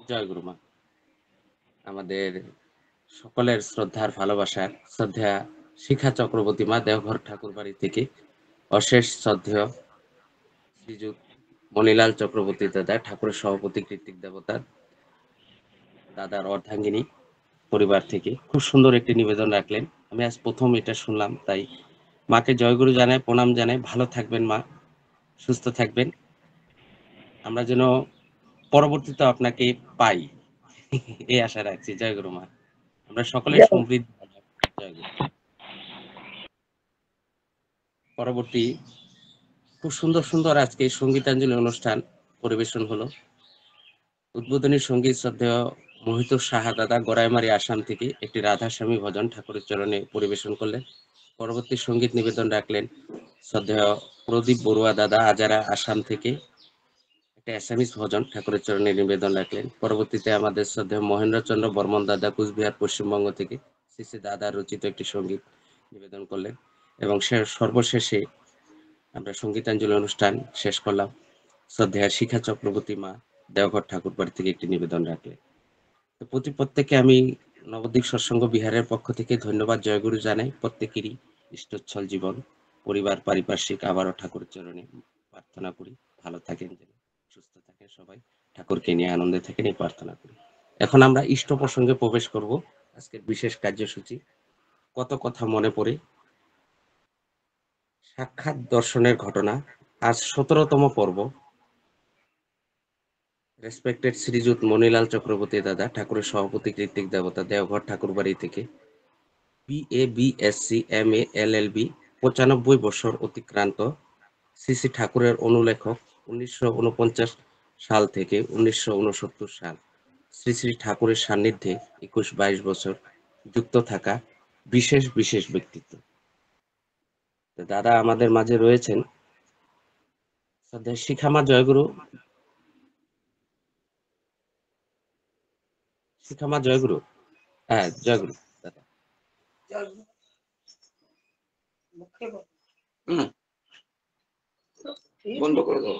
জয় গুরু মা। আমাদের সকলের শ্রদ্ধার ভালোবাসার শ্রদ্ধা শিখা চক্রবর্তী মা দেওঘর ঠাকুর বাড়ি থেকে অশেষ শ্রদ্ধেয় শ্রীযুত মণিলাল চক্রবর্তী দাদা ঠাকুরের সভাপতি কৃত্তিক দেবতা দাদার অর্ধাঙ্গিনী পরিবার থেকে খুব সুন্দর একটি নিবেদন রাখলেন। আমি আজ প্রথম এটা শুনলাম, তাই মাকে জয়গুরু জানাই, প্রণাম জানাই। ভালো থাকবেন মা, সুস্থ থাকবেন, আমরা যেন পরবর্তীতে আপনাকে পাই এই আশা রাখছি। জয় গুরু মা, আমরা সকলে সমৃদ্ধ। জয় গুরু। পরবর্তী খুব সুন্দর সুন্দর আজকে সঙ্গীতাঞ্জলি অনুষ্ঠান পরিবেশন হলো। উদ্বোধনী সঙ্গীত শ্রদ্ধেয় মোহিত সাহা দাদা গড়াইমারি আসাম থেকে একটি রাধাস্বামী ভজন ঠাকুরের চরণে পরিবেশন করলেন। পরবর্তী সঙ্গীত নিবেদন রাখলেন শ্রদ্ধেয় প্রদীপ বড়ুয়া দাদা আজারা আসাম থেকে একটা অ্যাসামিস ভজন ঠাকুরের চরণে নিবেদন রাখলেন। পরবর্তীতে আমাদের শ্রদ্ধেয় মহেন্দ্রচন্দ্র বর্মন দাদা কুচবিহার পশ্চিমবঙ্গ থেকে শ্রী শ্রী দাদার রচিত একটি সঙ্গীত নিবেদন করলেন এবং সর্বশেষে আমরা সঙ্গীতাঞ্জলি অনুষ্ঠান শেষ করলাম শ্রদ্ধেয় শিখা চক্রবর্তী মা দেওঘর ঠাকুর বাড়ি থেকে একটি নিবেদন রাখলেন। তো প্রত্যেককে আমি নবদ্বীপ সৎসঙ্গ বিহারের পক্ষ থেকে ধন্যবাদ জয়গুরু জানাই। প্রত্যেকেরই ইষ্টচ্ছল জীবন, পরিবার, পারিপার্শ্বিক আবারও ঠাকুরের চরণে প্রার্থনা করি ভালো থাকেন, যেন সুস্থ থাকেন সবাই, ঠাকুরকে নিয়ে আনন্দে থাকেন এই প্রার্থনা করি। এখন আমরা ইষ্ট প্রসঙ্গে প্রবেশ করব। আজকের বিশেষ কার্যসূচি কত কথা মনে পড়ে সাক্ষাৎ দর্শনের ঘটনা, আজ 17তম পর্ব। রেসপেক্টেড শ্রীযুত মণিলাল চক্রবর্তী দাদা ঠাকুরের সভাপতি কৃত্তিক দেবতা দেওঘর ঠাকুরবাড়ি থেকে BA BSc MA LLB 95 বছর অতিক্রান্ত শ্রী শ্রী ঠাকুরের অনুলেখক 1949 সাল থেকে 1969 সাল শ্রী শ্রী ঠাকুরের সান্নিধ্যে 21-22 বছর যুক্ত থাকা বিশেষ বিশেষ ব্যক্তিত্ব। দাদা আমাদের মাঝে রয়েছেন শিখামা জয়গুরু। শিখামা জয়গুরু, হ্যাঁ জয়গুরু দাদা। বন্ধ করে দাও,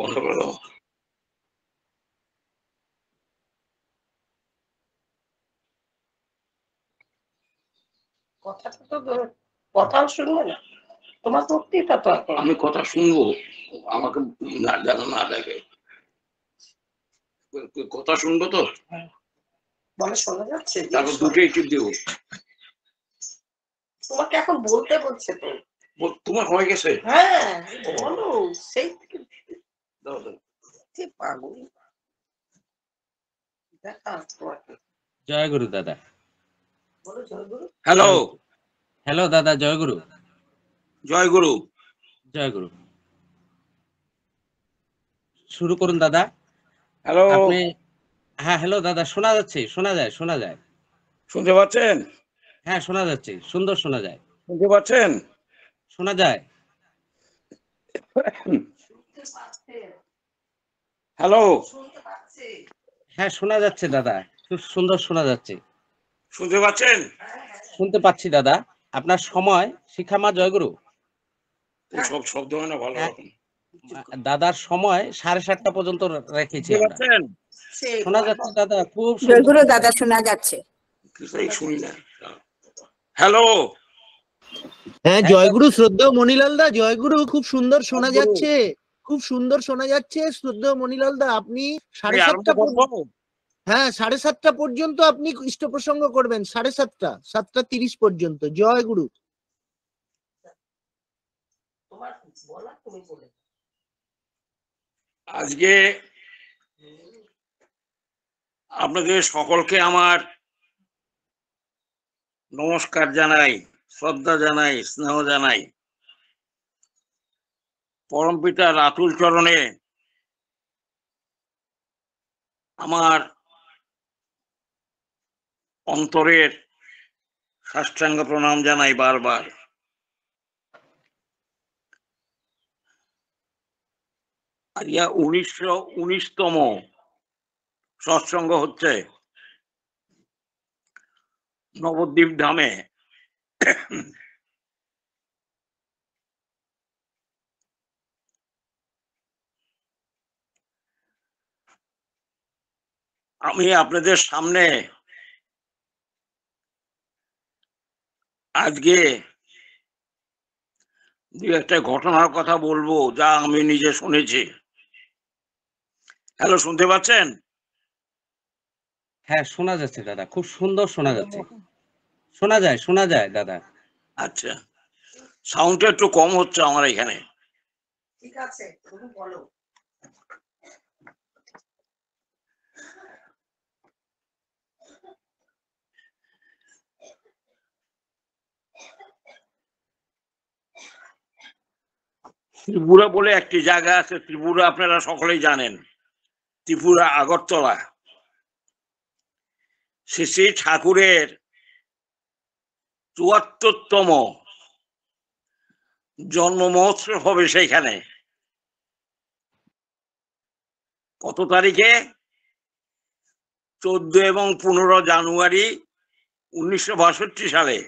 বন্ধ করে দাও। কথা শুনবো না, তোমার বক্তৃতা তো আমি কথা শুনবো, আমাকে না যেন না দেখে। কথা শুনবো তো, বলে শোনা যাচ্ছে। তারপর দুটোই টিপ দেবো। তোমাকে এখন বলতে বলছে তো, তোমার হয়ে গেছে। হ্যাঁ বলো, সেই পাগল দেখা তোমাকে। জয় গুরু দাদা। বলো জয়গুরু। হ্যালো হ্যালো দাদা, জয় গুরু। জয় গুরু। জয় গুরু। শুরু করুন দাদা। হ্যালো। আপনি, হ্যাঁ হ্যালো দাদা, শোনা যাচ্ছে, শোনা যায়, শোনা যায়। শুনতে পাচ্ছেন? হ্যাঁ শোনা যাচ্ছে, সুন্দর শোনা যায়। শুনতে পাচ্ছেন? শোনা যায়। হ্যালো। হ্যাঁ শোনা যাচ্ছে দাদা, খুব সুন্দর শোনা যাচ্ছে। শুনতে পাচ্ছেন? শুনতে পাচ্ছি দাদা। আপনার সময় শিখামা জয়গুরু। সব শব্দ হয় না ভালো রকম। দাদার সময় 7:30 পর্যন্ত রেখেছি আমরা। শোনা যাচ্ছে দাদা, খুব জয়গুরু দাদা শোনা যাচ্ছে। কিছুই শুনি না। হ্যালো। হ্যাঁ জয়গুরু শ্রদ্ধেয় মণিলাল দা, জয়গুরু, খুব সুন্দর শোনা যাচ্ছে, খুব সুন্দর শোনা যাচ্ছে শ্রদ্ধেয় মণিলাল দা। আপনি 7:30, হ্যাঁ 7:30 পর্যন্ত আপনি ইষ্ট প্রসঙ্গ করবেন, 7:30, 7:30 পর্যন্ত। জয় গুরু। আজকে আপনাদের সকলকে আমার নমস্কার জানাই, শ্রদ্ধা জানাই, স্নেহ জানাই। পরমপিতার আতুল চরণে আমার অন্তরের সাষ্টাঙ্গ প্রণাম জানাই বারবার। আজকে 1919তম সৎসঙ্গ হচ্ছে নবদ্বীপ ধামে। আমি আপনাদের সামনে আজকে দু একটা ঘটনার কথা বলবো যা আমি নিজে শুনেছি। হ্যালো, শুনতে পাচ্ছেন? হ্যাঁ, শোনা যাচ্ছে দাদা, খুব সুন্দর শোনা যাচ্ছে। শোনা যায় দাদা। আচ্ছা, সাউন্ডটা একটু কম হচ্ছে আমার এখানে। ঠিক আছে, তুমি বলো। ত্রিপুরা বলে একটি জায়গা আছে, ত্রিপুরা আপনারা সকলেই জানেন, ত্রিপুরা আগরতলা। শ্রী শ্রী ঠাকুরের ৭৪তম জন্ম মহোৎসব হবে সেইখানে। কত তারিখে? 14 এবং 15 জানুয়ারি 1962 সালে।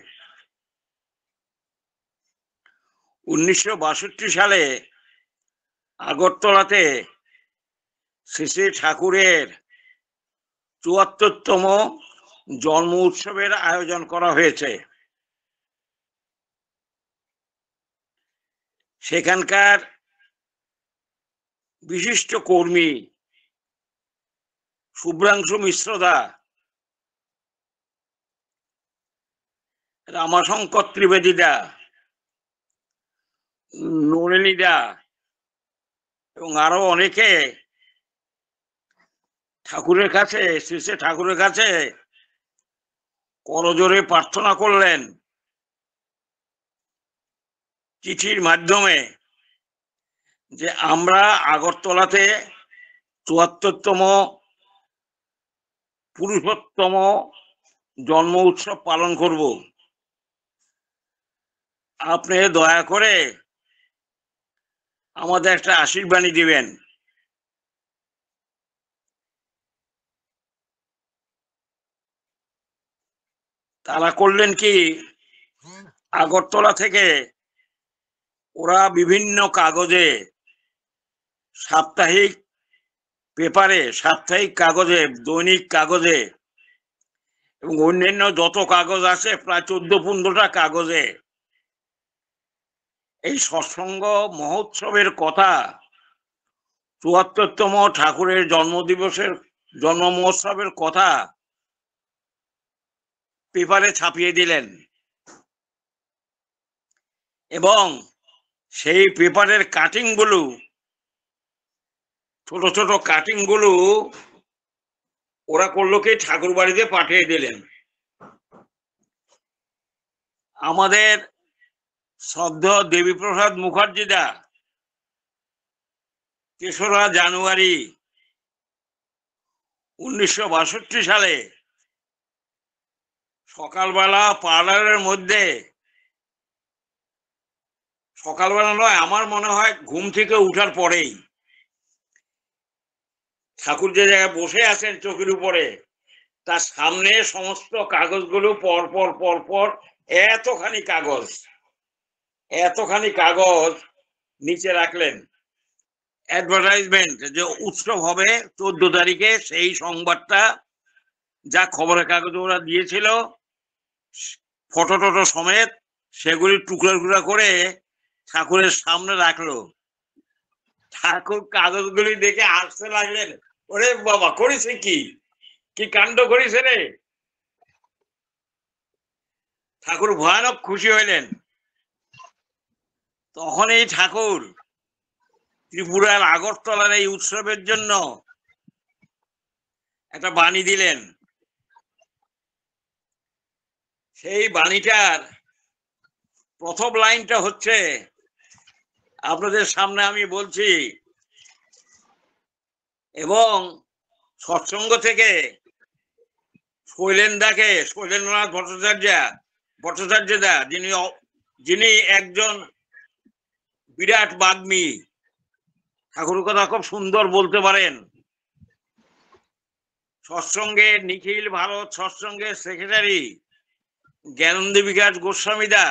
1962 সালে আগরতলাতে শ্রী শ্রী ঠাকুরের ৭৪তম জন্ম উৎসবের আয়োজন করা হয়েছে। সেখানকার বিশিষ্ট কর্মী শুভ্রাংশু মিশ্রদা, রামাশঙ্কর ত্রিবেদীদা, নলিনীদা এবং আরো অনেকে ঠাকুরের কাছে, শ্রী শ্রী ঠাকুরের কাছে করজোড়ে প্রার্থনা করলেন চিঠির মাধ্যমে যে আমরা আগরতলাতে ৭৪তম পুরুষোত্তম জন্ম উৎসব পালন করব, আপনি দয়া করে আমাদের একটা আশীর্বাণী দিবেন। তারা করলেন কি, আগরতলা থেকে ওরা বিভিন্ন কাগজে, সাপ্তাহিক পেপারে, সাপ্তাহিক কাগজে, দৈনিক কাগজে এবং অন্যান্য যত কাগজ আছে প্রায় 14-15টা কাগজে এই সৎসঙ্গ মহোৎসবের কথা, ৭৪তম ঠাকুরের জন্ম মহোৎসবের কথা পেপারে ছাপিয়ে দিলেন এবং সেই পেপারের কাটিং গুলো, ছোট ছোট কাটিং গুলো ওরা করলো কি, ঠাকুর বাড়িতে পাঠিয়ে দিলেন। আমাদের শ্রদ্ধেয় দেবীপ্রসাদ মুখার্জিদা ৩রা জানুয়ারি 1962 সালে সকালবেলা পার্লারের মধ্যে, সকালবেলা নয়, আমার মনে হয় ঘুম থেকে উঠার পরেই, ঠাকুর যে জায়গায় বসে আছেন চোখের উপরে, তার সামনে সমস্ত কাগজগুলো পর পর পর পর এতখানি কাগজ নিচে রাখলেন। অ্যাডভার্টাইজমেন্ট যে উৎসব হবে 14 তারিখে, সেই সংবাদটা যা খবরের কাগজ ওরা দিয়েছিল ফটো টটো সমেত, সেগুলি টুকরা টুকরা করে ঠাকুরের সামনে রাখলো। ঠাকুর কাগজগুলি দেখে হাসতে লাগলেন, ওরে বাবা, করেছে কি কাণ্ড করেছে রে। ঠাকুর ভয়ানক খুশি হইলেন। তখন এই ঠাকুর ত্রিপুরার আগরতলার এই উৎসবের জন্য একটা বাণী দিলেন। সেই বাণীটার প্রথম লাইনটা হচ্ছে, আপনাদের সামনে আমি বলছি, এবং সৎসঙ্গ থেকে শৈলেন্দ্রনাথ ভট্টাচার্যদা, যিনি একজন বিরাট বাগ্মী, ঠাকুরের কথা খুব সুন্দর বলতে পারেন। সৎসঙ্গের নিখিল ভারত সৎসঙ্গের সেক্রেটারি জ্ঞানন্দ বিকাশ গোস্বামীদা,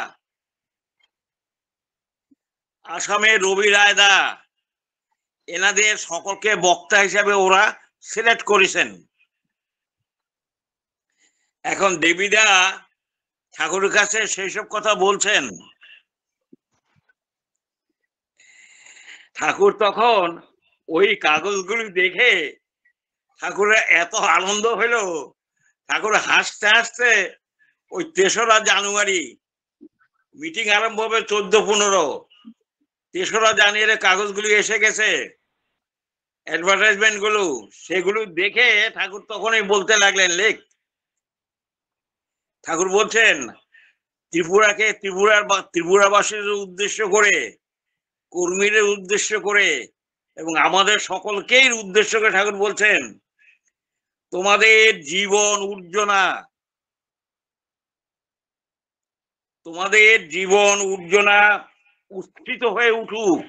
আসামের রবি রায়দা, এনাদের সকলকে বক্তা হিসাবে ওরা সিলেক্ট করেছেন। এখন দেবীদা ঠাকুরের কাছে সেই সব কথা বলছেন। ঠাকুর তখন ওই কাগজগুলি দেখে ঠাকুরের এত আনন্দ হলো, ঠাকুর হাসতে হাসতে ওই ৩রা জানুয়ারি মিটিং আরম্ভ হবে 14-15, ৩রা জানুয়ারি কাগজগুলি এসে গেছে, অ্যাডভার্টাইজমেন্ট গুলো, সেগুলো দেখে ঠাকুর তখনই বলতে লাগলেন লেখ। ঠাকুর বলছেন ত্রিপুরাকে ত্রিপুরাবাসীর উদ্দেশ্য করে, কর্মীদের উদ্দেশ্য করে এবং আমাদের সকলকেই উদ্দেশ্য করে ঠাকুর বলছেন, তোমাদের জীবন উর্জনা, তোমাদের জীবন উর্জনা উত্থিত হয়ে উঠুক।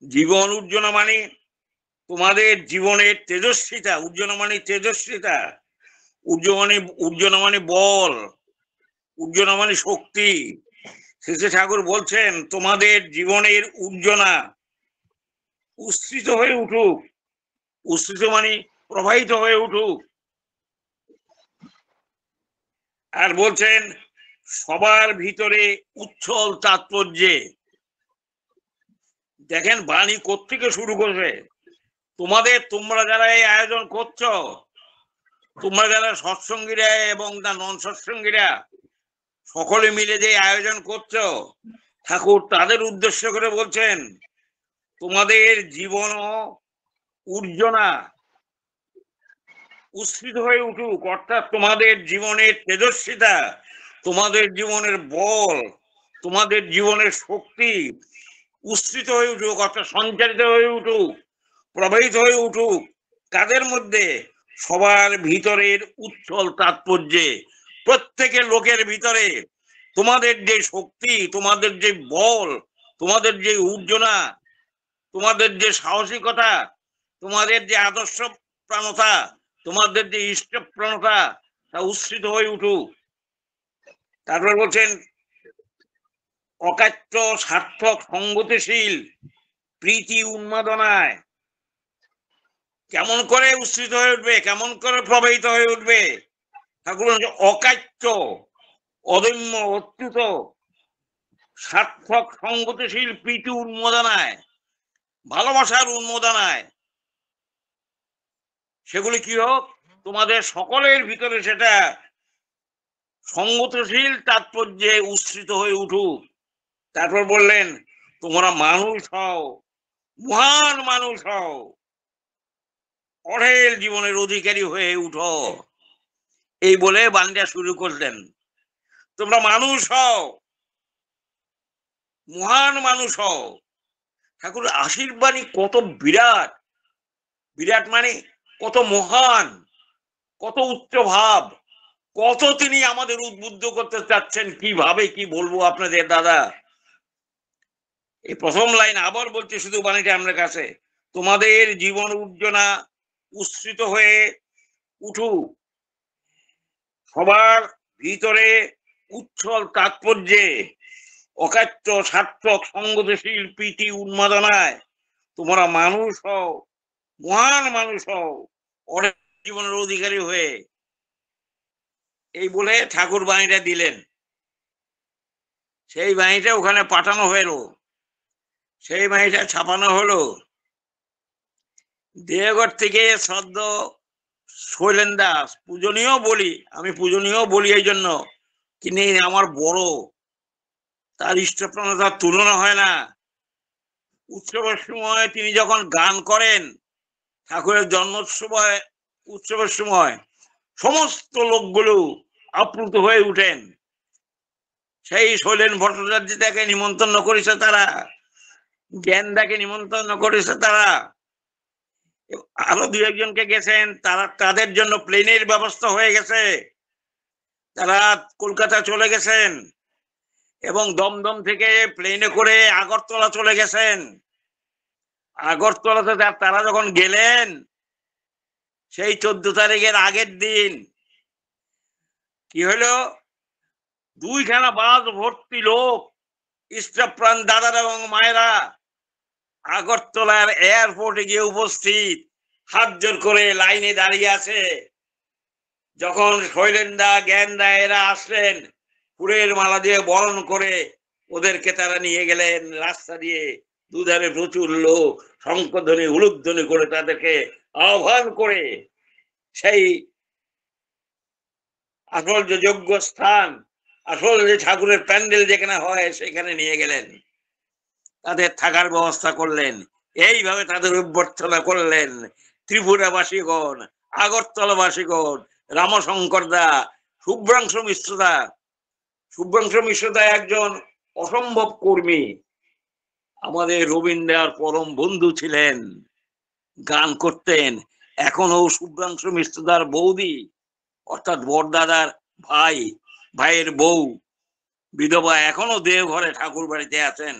জীবন উর্জনা মানে তোমাদের জীবনের তেজস্বিতা, উর্জনা মানে তেজস্বিতা, উর্জনা মানে বল, উর্জনা মানে শক্তি। শেষে ঠাকুর বলছেন তোমাদের জীবনের উর্জনা উচ্ছ্রিত হয়ে উঠুক। উচ্ছ্রিত মানে প্রবাহিত হয়ে উঠুক। আর বলছেন সবার ভিতরে উচ্ছল তাৎপর্যে। দেখেন বাণী কোত্থেকে শুরু করবে। তোমরা যারা এই আয়োজন করছো, তোমরা যারা সৎসঙ্গীরা এবং নন সৎসঙ্গীরা সকলে মিলে যে আয়োজন করছো, ঠাকুর তাদের উদ্দেশ্য করে বলছেন তোমাদের জীবন উর্জনা উচ্ছ্রিত হয়ে উঠুক। অর্থাৎ তোমাদের জীবনের তেজস্বিতা, তোমাদের জীবনের বল, তোমাদের জীবনের শক্তি উচ্ছ্রিত হয়ে উঠুক, অর্থাৎ সঞ্চারিত হয়ে উঠুক, প্রবাহিত হয়ে উঠুক। কাদের মধ্যে? সবার ভিতরের উচ্ছল তাৎপর্যে। প্রত্যেকের লোকের ভিতরে তোমাদের যে শক্তি, তোমাদের যে বল, তোমাদের যে উর্জনা, তোমাদের যে সাহসিকতা, তোমাদের যে আদর্শ প্রাণতা, তোমাদের যে ইষ্ট প্রাণতা, তা উচ্ছ্রিত হয়ে উঠুক। তারপর বলছেন অকাট্য সার্থক সঙ্গতিশীল প্রীতি উন্মাদনায়। কেমন করে উচ্ছ্রিত হয়ে উঠবে, কেমন করে প্রবাহিত হয়ে উঠবে? ঠাকুর অকাট্য, অদম্য, অচ্যুত, সার্থক সঙ্গতিশীল প্রীতি উন্মোদনায়, ভালোবাসার উন্মোদনায়। সেগুলি কি হোক? তোমাদের সকলের ভিতরে সেটা সঙ্গতিশীল তাৎপর্যে উচ্ছ্রিত হয়ে উঠুক। তারপর বললেন তোমরা মানুষ হও, মহান মানুষ হও, অঢেল জীবনের অধিকারী হয়ে উঠো। এই বলে বাণীটা শুরু করলেন। তোমরা মানুষ হও, মহান মানুষ হও। ঠাকুর আশীর্বাণী কত বিরাট, বিরাট মানে কত মহান, কত উচ্চ ভাব, কত তিনি আমাদের উদ্বুদ্ধ করতে চাচ্ছেন। কিভাবে কি বলবো আপনাদের দাদা। এই প্রথম লাইন আবার বলছে, শুধু বাণীটা আমার কাছে, তোমাদের জীবন উর্জনা উচ্ছ্রিত হয়ে উঠুক, সবার ভিতরে উচ্ছল তাৎপর্যে, অকাট্য সার্থক সঙ্গতিশীল প্রীতি উন্মাদনায় তোমরা মানুষ হও, মহান মানুষ হও, অনেক জীবনের অধিকারী হয়ে। এই বলে ঠাকুর বাণীটা দিলেন। সেই বাণীটা ওখানে পাঠানো হলো, সেই বাণীটা ছাপানো হলো। দেহগড় থেকে শ্রদ্ধ শৈলেন দাস, পূজনীয় বলি, আমি পূজনীয় বলি এই জন্য, তিনি আমার বড়, তার ইষ্টপ্রাণতার তুলনা হয় না। উৎসবের সময় তিনি যখন গান করেন, ঠাকুরের জন্মোৎসবে উৎসবের সময় সমস্ত লোকগুলো আপ্লুত হয়ে উঠেন। সেই শৈলেন ভট্টাচার্যটাকে নিমন্ত্রণ করেছে তারা, জ্ঞানদাকে নিমন্ত্রণ করেছে তারা, আরো দু একজনকে গেছেন তারা, তাদের জন্য প্লেনের ব্যবস্থা হয়ে গেছে, তারা কলকাতা চলে গেছেন এবং দমদম থেকে প্লেনে করে আগরতলা চলে গেছেন। আগরতলাতে তারা যখন গেলেন, সেই 14 তারিখের আগের দিন কি হলো, 2খানা বাস ভর্তি লোক, ইষ্টপ্রাণ দাদারা এবং মায়েরা আগরতলার এয়ারপোর্টে গিয়ে উপস্থিত, হাত জোর করে লাইনে দাঁড়িয়ে আছে। যখন শৈলেন্দা জ্ঞানদা এরা আসলেন, ফুলের মালা দিয়ে বরণ করে ওদেরকে তারা নিয়ে গেলেন রাস্তা দিয়ে, দুধারে প্রচুর লোক শঙ্খধ্বনি উলুধ্বনি করে তাদেরকে আহ্বান করে সেই আসল যে যোগ্য স্থান, আসল যে ঠাকুরের প্যান্ডেল যেখানে হয় সেখানে নিয়ে গেলেন, তাদের থাকার ব্যবস্থা করলেন। এইভাবে তাদের অভ্যর্থনা করলেন ত্রিপুরাবাসীগণ, আগরতলাবাসীগণ, রামশঙ্কর দা, শুভ্রাংশু মিশ্রদা। শুভ্রাংশু মিশ্রদা একজন অসম্ভব কর্মী, আমাদের রবীন্দ্রার পরম বন্ধু ছিলেন, গান করতেন। এখনো শুভ্রাংশু মিশ্রদার বৌদি অর্থাৎ বড়দাদার ভাই, ভাইয়ের বউ বিধবা এখনো দেওঘরে ঠাকুর বাড়িতে আছেন।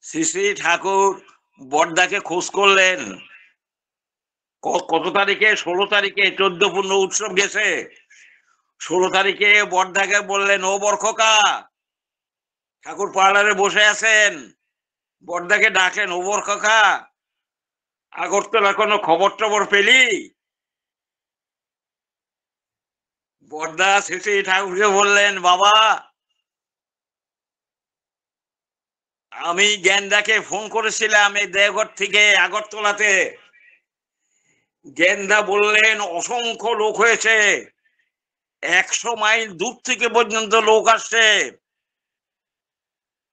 শ্রী শ্রী ঠাকুর বড়দাকে খোঁজ করলেন। কত তারিখে? 16 তারিখে 14 পূর্ণ উৎসব গেছে। 16 তারিখে বড়দাকে বললেন, ও বরখকা, ঠাকুর পার্লারে বসে আছেন। বড়দাকে ডাকেন, ও বরখকা, আগরতলা কোনো খবর টবর পেলি? বড়দা শ্রী শ্রী ঠাকুরকে বললেন, বাবা আমি জ্ঞানদাকে ফোন করেছিলাম এই দেওঘর থেকে আগরতলাতে। জ্ঞানদা বললেন অসংখ্য লোক হয়েছে, 100 মাইল দূর থেকে পর্যন্ত লোক আসছে,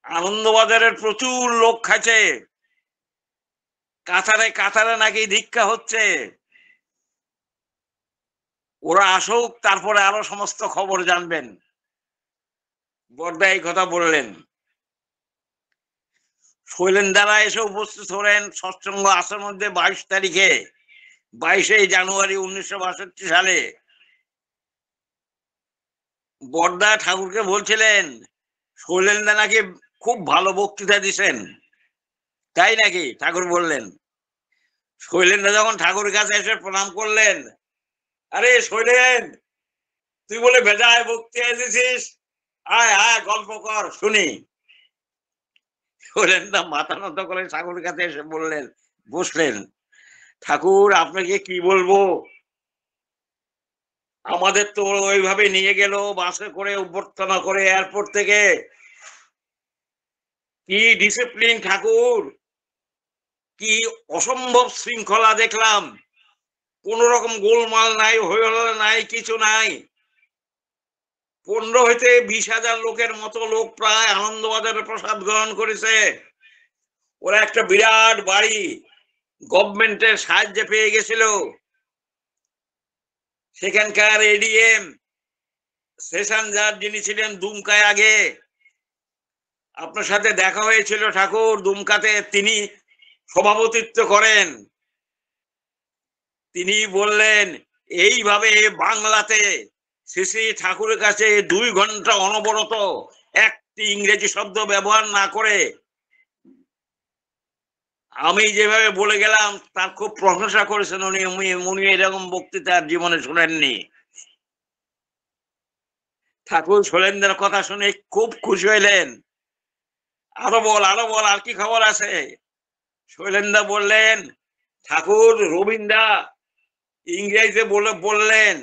আনন্দবাজারের প্রচুর লোক খাচ্ছে, কাতারে কাতারে নাকি দীক্ষা হচ্ছে, ওরা আসুক তারপরে আরো সমস্ত খবর জানবেন। বড়দা এই কথা বললেন। শৈলেন্দারা এসে উপস্থিত হলেন সৎসঙ্গ আসার মধ্যে 22 তারিখে, 22শে জানুয়ারি 1962 সালে। বড়দা ঠাকুরকে বলছিলেন শৈলেন্দা নাকি খুব ভালো বক্তৃতা দিছেন, তাই নাকি? ঠাকুর বললেন। শৈলেন্দা যখন ঠাকুরের কাছে এসে প্রণাম করলেন, আরে শৈলেন, তুই বলে বেজায় বক্তৃতা দিছিস, আয় আয় গল্প কর শুনি। শৈলেন্দা মাথা নত করে ঠাকুরের কাছে এসে বললেন, বসলেন, ঠাকুর আপনাকে কি বলবো, আমাদের তো ওইভাবে নিয়ে গেল বাসে করে অভ্যর্থনা করে এয়ারপোর্ট থেকে, কি ডিসিপ্লিন ঠাকুর, কি অসম্ভব শৃঙ্খলা দেখলাম, কোন রকম গোলমাল নাই, হইহল্লা নাই, কিছু নাই। 15 হইতে 20,000 লোকের মতো লোক প্রায় আনন্দবাজারে প্রসাদ গ্রহণ করেছে। ওরা একটা বিরাট বাড়ি গভর্নমেন্টের সাহায্যে পেয়ে গেছিল। সেখানকার এডিএম সেশন জাজ যিনি ছিলেন দুমকায়, আগে আপনার সাথে দেখা হয়েছিল ঠাকুর, দুমকাতে তিনি সভাপতিত্ব করেন। তিনি বললেন এইভাবে বাংলাতে শ্রী শ্রী ঠাকুরের কাছে 2 ঘন্টা অনবরত একটি ইংরেজি শব্দ ব্যবহার না করে আমি যেভাবে বলে গেলাম তার খুব প্রশংসা করেছেন উনি। উনি এরকম বক্তৃতা জীবনে শুনেননি। ঠাকুর শৈলেন্দ্রের কথা শুনে খুব খুশি হইলেন। আরো বল, আরো বল, আর কি খবর আছে? শৈলেন্দা বললেন, ঠাকুর রবীন্দ্রা ইংরেজিতে বললেন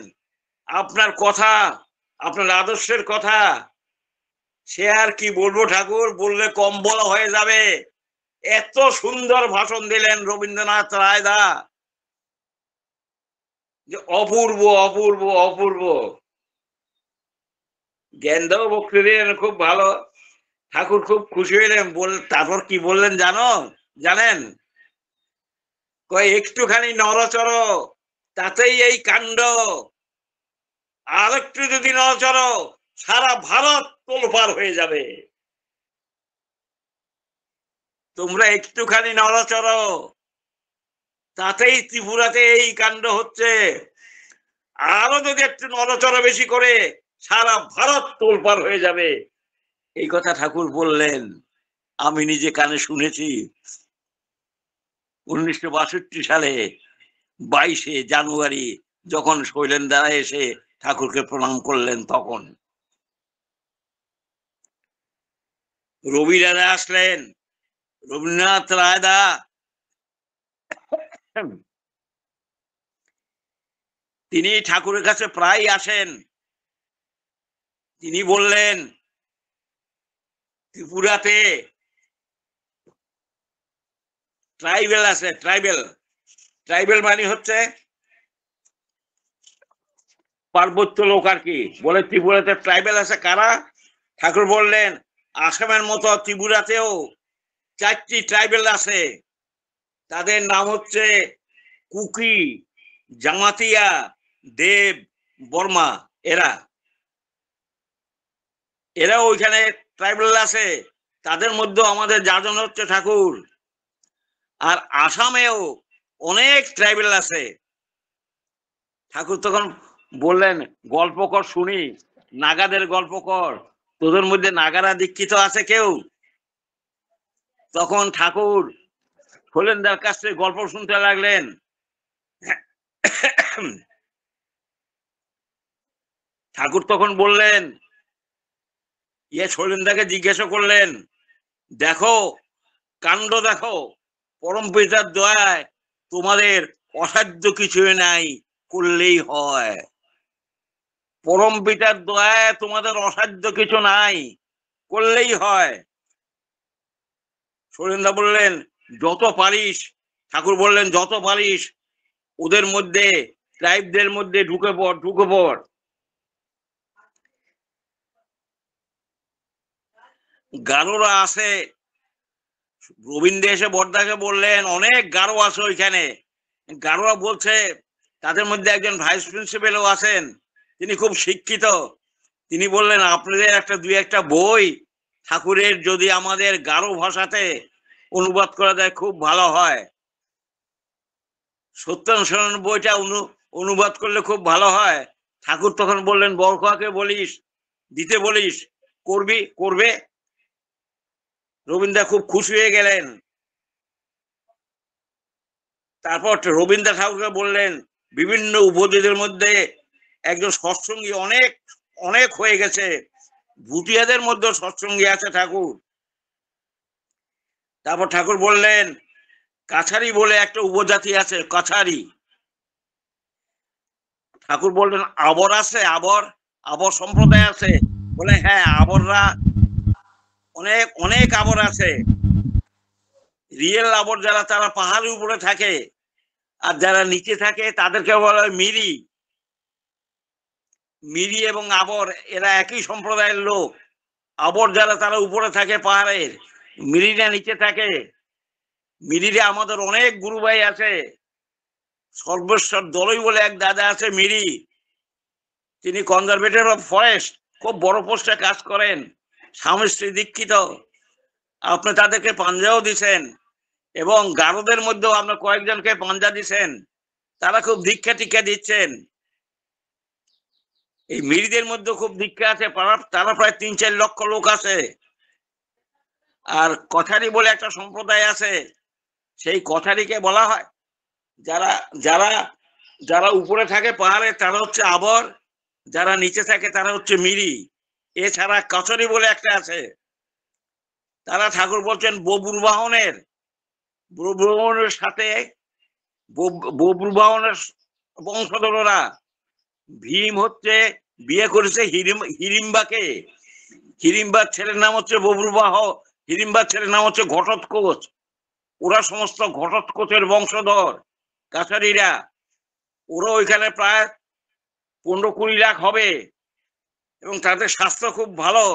আপনার কথা, আপনার আদর্শের কথা, সে আর কি বলবো ঠাকুর, বললে কম বলা হয়ে যাবে। এত সুন্দর ভাষণ দিলেন রবীন্দ্রনাথ রায়দা যে অপূর্ব অপূর্ব অপূর্ব। জ্ঞানদাও বক্তৃতা দিলেন খুব ভালো। ঠাকুর খুব খুশি হইলেন। তারপর কি বললেন জানেন? কয় একটুখানি নড়চড় তাতেই এই কাণ্ড, আর একটু যদি নড়চড় সারা ভারত তোলপাড় হয়ে যাবে। তোমরা একটুখানি নড়চড় তাতেই ত্রিপুরাতে এই কাণ্ড হচ্ছে, আরো যদি একটু নড়চড় বেশি করে সারা ভারত তোলপাড় হয়ে যাবে। এই কথা ঠাকুর বললেন, আমি নিজে কানে শুনেছি 1962 সালে 22শে জানুয়ারি যখন শৈলেন্দ্রা এসে ঠাকুরকে প্রণাম করলেন। তখন রবি রাজা আসলেন, রবীন্দ্রনাথ রায়দা তিনি ঠাকুরের কাছে প্রায় আসেন। তিনি বললেন ত্রিপুরাতে ট্রাইবেল আছে, ট্রাইবেল মানে হচ্ছে পার্বত্য লোক আর কি। বলে ত্রিপুরাতে ট্রাইবেল আছে কারা? ঠাকুর বললেন আসামের মতো ত্রিপুরাতেও 4টি ট্রাইবেল আছে। তাদের নাম হচ্ছে কুকি, জামাতিয়া, দেব, বর্মা। এরা ওইখানে ট্রাইবেল আছে। তাদের মধ্যে আমাদের যাজন হচ্ছে ঠাকুর। আর আসামেও অনেক ট্রাইবেল আছে। ঠাকুর তখন বললেন গল্প কর শুনি, নাগাদের গল্প কর, তোদের মধ্যে নাগারা দীক্ষিত আছে কেউ? তখন ঠাকুর শৈলেন্দার কাছ থেকে গল্প শুনতে লাগলেন। ঠাকুর তখন বললেন, শৈলেন্দাকে জিজ্ঞাসা করলেন, দেখো কাণ্ড দেখো, পরম পিতার দয়ায় তোমাদের অসাধ্য কিছুই নাই, করলেই হয়। পরম পিতার দয়ায় তোমাদের অসাধ্য কিছু নাই, করলেই হয়। শৈলেন্দা বললেন যত পারিস, ঠাকুর বললেন যত পারিস ওদের মধ্যে, ট্রাইবদের মধ্যে ঢুকে পড়। গারোরা আছে। রবীন্দ্র এসে বর্দাকে বললেন অনেক গারো আছে ওইখানে। গারোরা বলছে তাদের মধ্যে একজন ভাইস প্রিন্সিপালও আছেন, তিনি খুব শিক্ষিত। তিনি বললেন আপনাদের দুই একটা বই ঠাকুরের যদি আমাদের গারো ভাষাতে অনুবাদ করা যায় খুব ভালো হয়। সত্যানুসরণ বইটা অনুবাদ করলে খুব ভালো হয়। ঠাকুর তখন বললেন বরখোয়াকে বলিস, দিতে বলিস, করবে। রবীন্দ্র খুব খুশি হয়ে গেলেন। তারপর রবীন্দ্র ঠাকুরকে বললেন বিভিন্ন উপজাতিদের মধ্যে একজন সৎসঙ্গী অনেক হয়ে গেছে, ভুটিয়াদের মধ্যে সৎসঙ্গী আছে ঠাকুর। তারপর ঠাকুর বললেন কাছারি বলে একটা উপজাতি আছে, কাছারি। ঠাকুর বললেন আবর আছে, আবর সম্প্রদায় আছে? বলে হ্যাঁ, আবররা অনেক আবর আছে। রিয়েল আবর যারা, তারা পাহাড়ের উপরে থাকে, আর যারা নিচে থাকে তাদেরকে বলা হয় মিরি এবং আবর, এরা একই সম্প্রদায়ের লোক। আবর যারা তারা উপরে থাকে পাহাড়ের, মিরিরা নিচে থাকে। মিরিরে আমাদের অনেক গুরু ভাই আছে। সর্বেশ্বর দলই বলে এক দাদা আছে মিরি, তিনি কনজারভেটর অফ ফরেস্ট, খুব বড় পোস্টে কাজ করেন, স্বামী স্ত্রী দীক্ষিত। আপনি তাদেরকে পাঞ্জাও দিছেন, এবং গারোদের মধ্যেও আপনার কয়েকজনকে পাঞ্জা দিছেন, তারা খুব দীক্ষা টিক্ষা দিচ্ছেন। এই মিরিদের মধ্যে খুব দীক্ষা আছে, তারা প্রায় 3-4 লক্ষ লোক আছে। আর কথারি বলে একটা সম্প্রদায় আছে, সেই কথারিকে বলা হয় যারা যারা যারা উপরে থাকে পাহাড়ে তারা হচ্ছে আবর, যারা নিচে থাকে তারা হচ্ছে মিরি। এছাড়া কাছরি বলে একটা আছে, তারা ঠাকুর বলছেন ববুরবাহনের সাথে ববুরবাহনের বংশধররা। ভীম হচ্ছে বিয়ে করেছে হিড়িম্বাকে। হিড়িম্বার ছেলের নাম হচ্ছে ববুরবাহ, হিড়িম্বার ছেলের নাম হচ্ছে ঘটোৎকোচ। ওরা সমস্ত ঘটোৎকোচের বংশধর কাছারিরা। ওরা ওইখানে প্রায় 15-20 লাখ হবে, এবং তাদের স্বাস্থ্য খুব ভালো।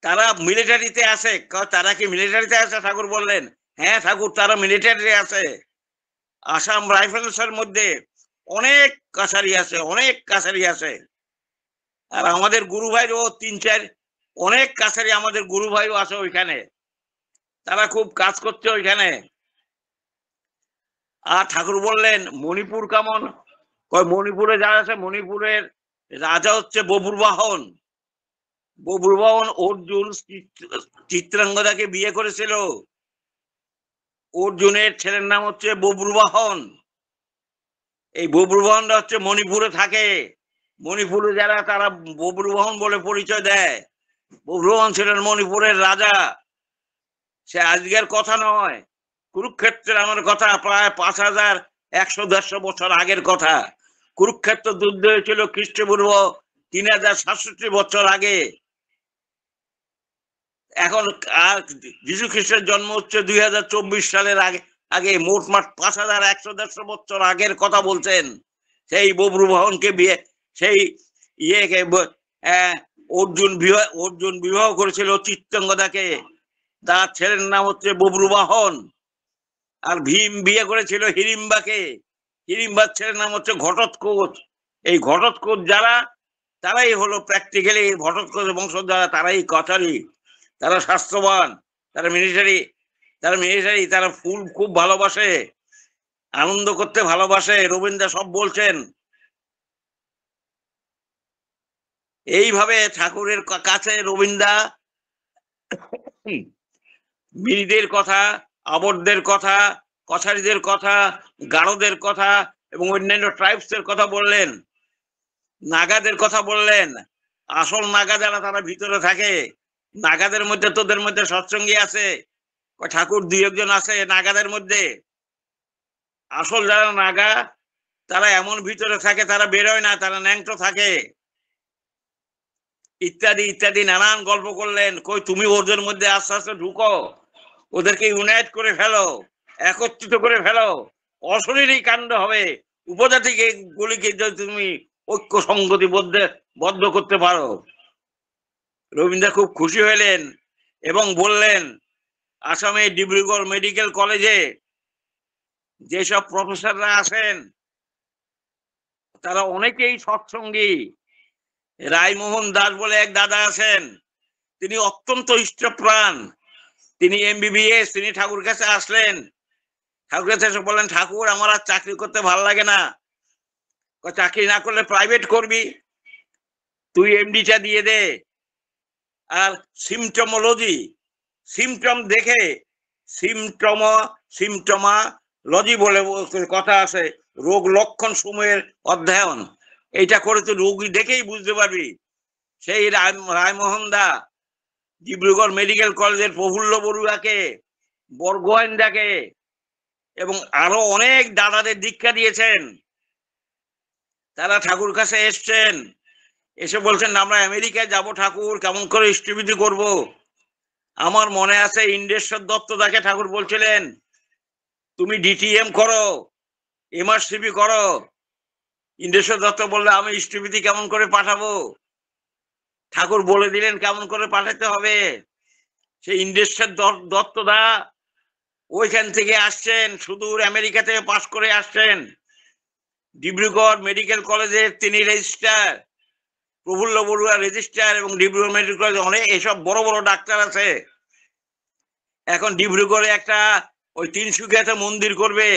তারা মিলিটারিতে আছে। তারা কি মিলিটারিতে আছে? ঠাকুর বললেন হ্যাঁ ঠাকুর, তারা মিলিটারিতে আছে। আসাম রাইফেলসের মধ্যে অনেক কাছারি আছে। আর আমাদের গুরু ভাইরও 3-4 অনেক কাছারি, আমাদের গুরু ভাইও আছে ওইখানে, তারা খুব কাজ করছে ওইখানে। আর ঠাকুর বললেন মণিপুর কেমন? মণিপুরে যারা আছে, মণিপুরের রাজা হচ্ছে ববুরবাহন। অর্জুন চিত্রাঙ্গদাকে বিয়ে করেছিল। অর্জুনের ছেলের নাম হচ্ছে ববুরবাহন। এই ববুরবাহনরা হচ্ছে মণিপুরে থাকে। মণিপুরে যারা, তারা ববুরবাহন বলে পরিচয় দেয়। ববুরবাহন ছিলেন মণিপুরের রাজা। সে আজকের কথা নয়, কুরুক্ষেত্রের আমার কথা, প্রায় 5100-150 বছর আগের কথা। কুরুক্ষেত্র যুদ্ধ হয়েছিল খ্রিস্টপূর্ব 3767 বছর আগে। এখন যীশু খ্রিস্টের জন্ম হচ্ছে 2024 সালের আগে মোটমাট 5100 বছর আগের কথা বলছেন। সেই বব্রুবাহনকে বিয়ে, সেই ইয়েকে অর্জুন বিবাহ করেছিল চিত্রাঙ্গদাকে, তার ছেলের নাম হচ্ছে বব্রুবাহন। আর ভীম বিয়ে করেছিল হিড়িম্বাকে, হিড়িম্বার ছেলের নাম হচ্ছে ঘটোৎকচ। এই ঘটোৎকচ যারা, তারাই হলো প্র্যাকটিক্যালি ঘটোৎকচের বংশ যারা, তারাই কাছারি, তারা স্বাস্থ্যবান, তারা মিলিটারি, তারা ফুল খুব ভালোবাসে, আনন্দ করতে ভালোবাসে। রবীন্দ্র সব বলছেন। এইভাবে ঠাকুরের কাছে রবীন্দ্র মিরিদের কথা, আবরদের কথা, কছারিদের কথা, গারোদের কথা এবং অন্যান্য ট্রাইবসের কথা বললেন, নাগাদের কথা বললেন। আসল নাগা যারা, তারা ভিতরে থাকে। নাগাদের মধ্যে তোদের মধ্যে সৎসঙ্গী আছে, ঠাকুর 2-1 আছে নাগাদের মধ্যে। আসল যারা নাগা, তারা এমন ভিতরে থাকে, তারা বেরোয় না, তারা ন্যাংটো থাকে, ইত্যাদি ইত্যাদি নানান গল্প করলেন। কই তুমি ওদের মধ্যে আস্তে আস্তে ঢুকো, ওদেরকে ইউনাইট করে ফেলো, একত্রিত করে ফেলো, অশরীরী কাণ্ড হবে। উপজাতিকে গুলিকে যদি তুমি ঐক্য সংগতি বদ্ধ করতে পারো। রবীন্দ্র খুব খুশি হলেন এবং বললেন, আসামে ডিব্রুগড় মেডিকেল কলেজে যেসব প্রফেসররা আসেন তারা অনেকেই সৎসঙ্গী। রায়মোহন দাস বলে এক দাদা আছেন, তিনি অত্যন্ত ইষ্টপ্রাণ, তিনি MBBS। তিনি ঠাকুর কাছে আসলেন, ঠাকুর কাছে এসে বললেন, ঠাকুর আমার আর চাকরি করতে ভালো লাগে না। চাকরি না করলে প্রাইভেট করবি, তুই MD-টা দিয়ে দে। আর সিমটমোলজি, সিমটম দেখে, সিমটমালজি বলে কথা আছে, রোগ লক্ষণ সমূহের অধ্যয়ন, এইটা করে তুই রোগী দেখেই বুঝতে পারবি। সেই রায়মোহন দা ডিব্রুগড় মেডিকেল কলেজের প্রফুল্ল বড়ুয়াকে, বরগোয়েন্দাকে এবং আরো অনেক দাদাদের দীক্ষা দিয়েছেন। তারা ঠাকুর কাছে এসছেন, এসে বলছেন, আমরা আমেরিকায় যাব ঠাকুর, কেমন করে ইষ্টবিধি করব। আমার মনে আছে ইন্দ্রেশ্বর দত্তদাকে ঠাকুর বলছিলেন, তুমি DTM করো, MRCP করো। ইন্দ্রেশ্বর দত্ত বললে, আমি ইষ্টবিধি কেমন করে পাঠাবো। ঠাকুর বলে দিলেন কেমন করে পাঠাতে হবে। সেই ইন্দ্রেশ্বর দত্তদা ওইখান থেকে আসছেন, সুদূর আমেরিকা থেকে পাশ করে আসছেন। ডিব্রুগড় মেডিকেল কলেজের তিনি রেজিস্ট্রার, প্রফুল্ল বড়ুয়া রেজিস্ট্রার, এবং ডিব্রুগড় মেডিকেল কলেজে অনেক এসব বড় বড় ডাক্তার আছে। এখন ডিব্রুগড়ে একটা ওই তিনসুকিয়াতে মন্দির করবে।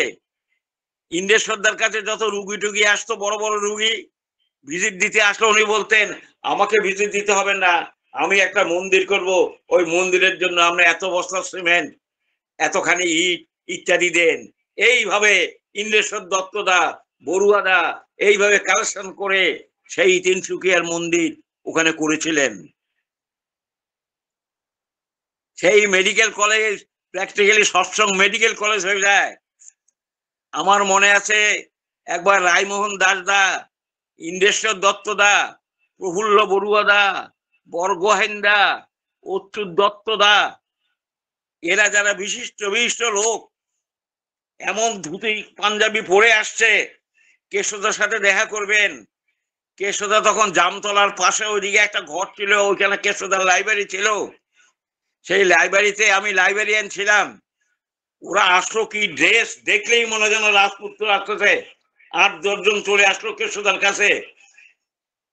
ইন্দ্রেশ্বরদার কাছে যত রুগী টুগী আসতো, বড় বড় রুগী ভিজিট দিতে আসলো, উনি বলতেন, আমাকে ভিজিট দিতে হবে না, আমি একটা মন্দির করব, ওই মন্দিরের জন্য আমরা এত বস্তা সিমেন্ট, এতখানি ইট ইত্যাদি দেন। এইভাবে ইন্দ্রেশ্বর দত্তদা, বড়ুয়াদা এইভাবে কালেকশন করে সেই তিনসুকিয়ার মন্দির ওখানে করেছিলেন। সেই মেডিকেল কলেজ প্র্যাকটিক্যালি সৎসঙ্গ মেডিকেল কলেজ হয়ে যায়। আমার মনে আছে একবার রায়মোহন দাস দা, ইন্দ্রেশ্বর দত্তদা, প্রফুল্ল বড়ুয়াদা, বরগোহেন্দা, অচ্যুত দত্তদা, এরা যারা বিশিষ্ট লোক, এমন ধুতি পাঞ্জাবি পরে আসছে কেশোদার সাথে দেখা করবেন। কেশোদা তখন জামতলার পাশে ওইদিকে একটা ঘর ছিল, ওইখানে কেশোদার লাইব্রেরি ছিল। সেই লাইব্রেরিতে আমি লাইব্রেরিয়ান ছিলাম। ওরা আসলো, কি ড্রেস দেখলেই মনে যেন রাজপুত্র আসতেছে। 8-10 জন চলে আসলো কেশোদার কাছে।